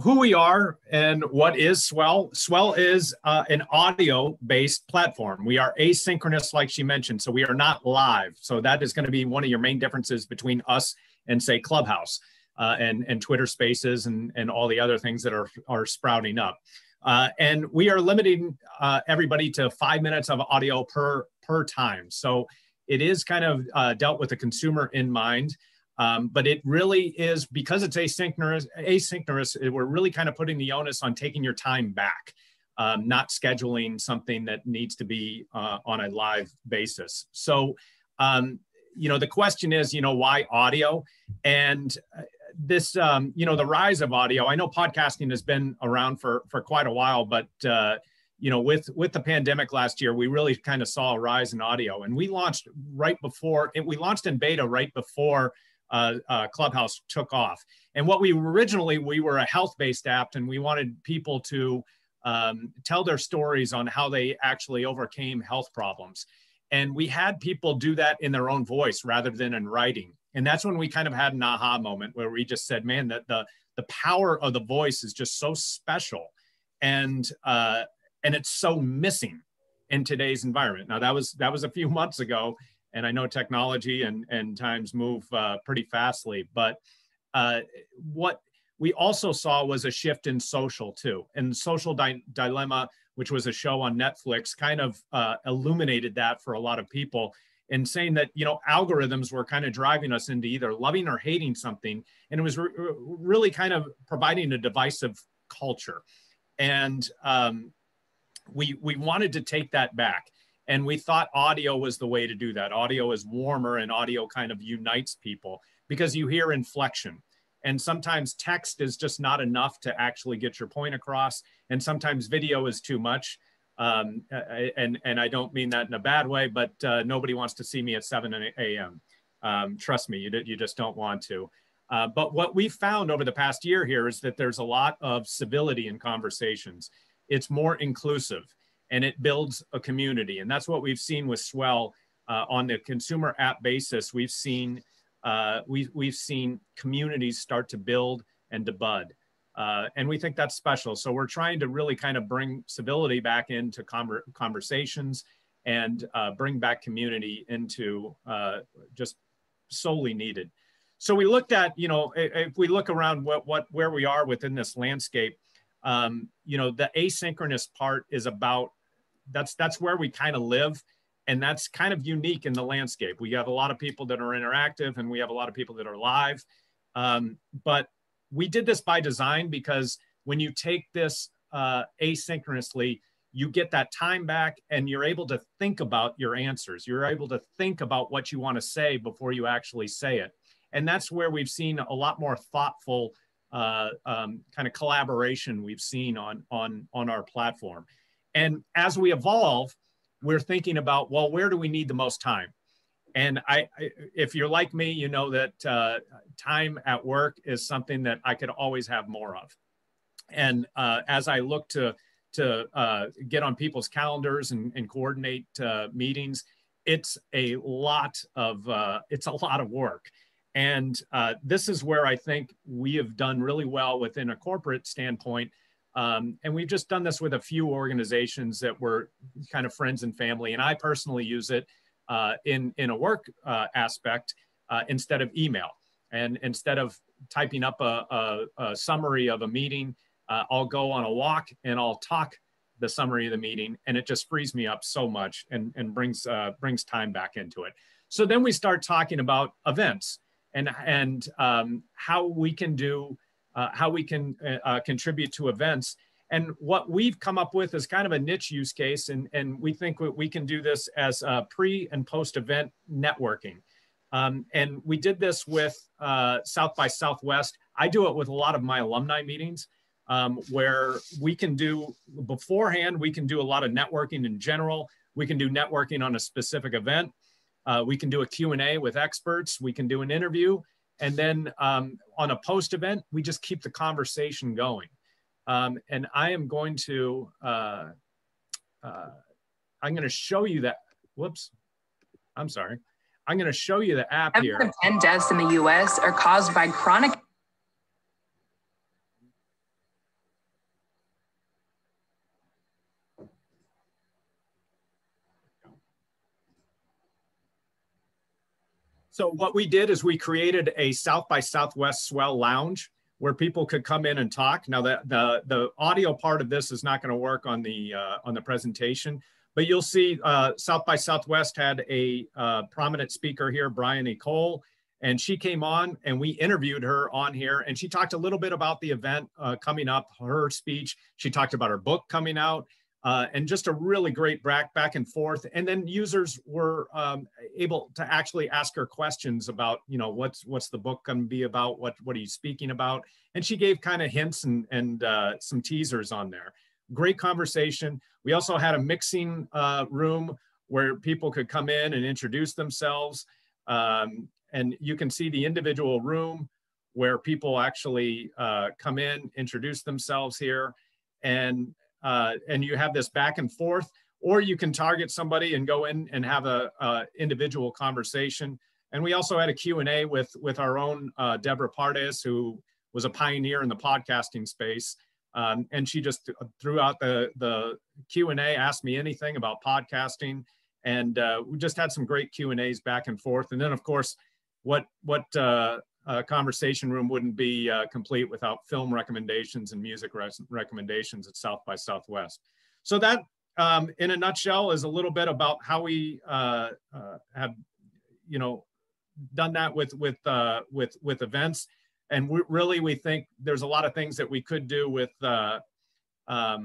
who we are and what is Swell. Swell is an audio-based platform. We are asynchronous, like she mentioned, so we are not live. So that is going to be one of your main differences between us and, say, Clubhouse and Twitter Spaces and all the other things that are sprouting up. And we are limiting everybody to 5 minutes of audio per time. So it is kind of dealt with the consumer in mind. But it really is, because it's asynchronous, we're really kind of putting the onus on taking your time back, not scheduling something that needs to be on a live basis. So, the question is, why audio? And this, the rise of audio, I know podcasting has been around for quite a while, but, with the pandemic last year, we really kind of saw a rise in audio. And we launched we launched in beta right before Clubhouse took off. And what we were a health-based app, and we wanted people to tell their stories on how they actually overcame health problems. And we had people do that in their own voice rather than in writing. And that's when we kind of had an aha moment where we just said, man, that the power of the voice is just so special. And it's so missing in today's environment. Now that was a few months ago. And I know technology and times move pretty fastly, but what we also saw was a shift in social too. And Social Dilemma, which was a show on Netflix, kind of illuminated that for a lot of people, and saying that, algorithms were kind of driving us into either loving or hating something. And it was really kind of providing a divisive culture. And we wanted to take that back. And we thought audio was the way to do that. Audio is warmer, and audio kind of unites people because you hear inflection. And sometimes text is just not enough to actually get your point across. And sometimes video is too much. And I don't mean that in a bad way, but nobody wants to see me at 7 a.m. Trust me, you just don't want to. But what we found over the past year here is that there's a lot of civility in conversations. It's more inclusive, and it builds a community. And that's what we've seen with Swell on the consumer app basis. We've seen communities start to build and to bud. And we think that's special. So we're trying to really kind of bring civility back into conversations and bring back community into just solely needed. So we looked at, if we look around where we are within this landscape, the asynchronous part is about, that's where we kind of live. And that's kind of unique in the landscape. We have a lot of people that are interactive, and we have a lot of people that are live. But we did this by design, because when you take this asynchronously, you get that time back, and you're able to think about your answers. You're able to think about what you want to say before you actually say it. And that's where we've seen a lot more thoughtful kind of collaboration we've seen on our platform. And as we evolve, we're thinking about, well, where do we need the most time? And if you're like me, you know that time at work is something that I could always have more of. And as I look to get on people's calendars and coordinate meetings, it's a lot of work. And this is where I think we have done really well within a corporate standpoint. And we've just done this with a few organizations that were kind of friends and family. And I personally use it in a work aspect instead of email. And instead of typing up a summary of a meeting, I'll go on a walk and I'll talk the summary of the meeting, and it just frees me up so much and brings time back into it. So then we start talking about events and how we can do contribute to events. And what we've come up with is kind of a niche use case, and we think we can do this as pre and post event networking. And we did this with South by Southwest. I do it with a lot of my alumni meetings, where we can do beforehand, we can do a lot of networking in general. We can do networking on a specific event. We can do a Q&A with experts. We can do an interview. And then on a post event, we just keep the conversation going. And I am going to, I'm going to show you that, whoops, I'm sorry. I'm going to show you the app here. 7 of 10 deaths in the US are caused by chronic. So what we did is we created a South by Southwest Swell Lounge where people could come in and talk. Now the audio part of this is not going to work on the presentation, but you'll see South by Southwest had a prominent speaker here, Bryony Cole, and she came on and we interviewed her on here, and she talked a little bit about the event coming up, her speech. She talked about her book coming out. And just a really great back and forth. And then users were able to actually ask her questions about, you know, what's the book going to be about? What are you speaking about? And she gave kind of hints and some teasers on there. Great conversation. We also had a mixing room where people could come in and introduce themselves. And you can see the individual room where people actually come in, introduce themselves here. And you have this back and forth, or you can target somebody and go in and have a individual conversation. And we also had a Q&A with our own Deborah Pardes, who was a pioneer in the podcasting space. And she just throughout the Q&A asked me anything about podcasting. And we just had some great Q&As back and forth. And then of course, what conversation room wouldn't be complete without film recommendations and music recommendations at South by Southwest. So that, in a nutshell, is a little bit about how we have, you know, done that with events. And we think there's a lot of things that we could do with other,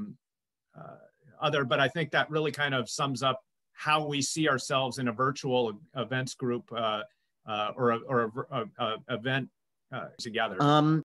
but I think that really kind of sums up how we see ourselves in a virtual events group or a event together.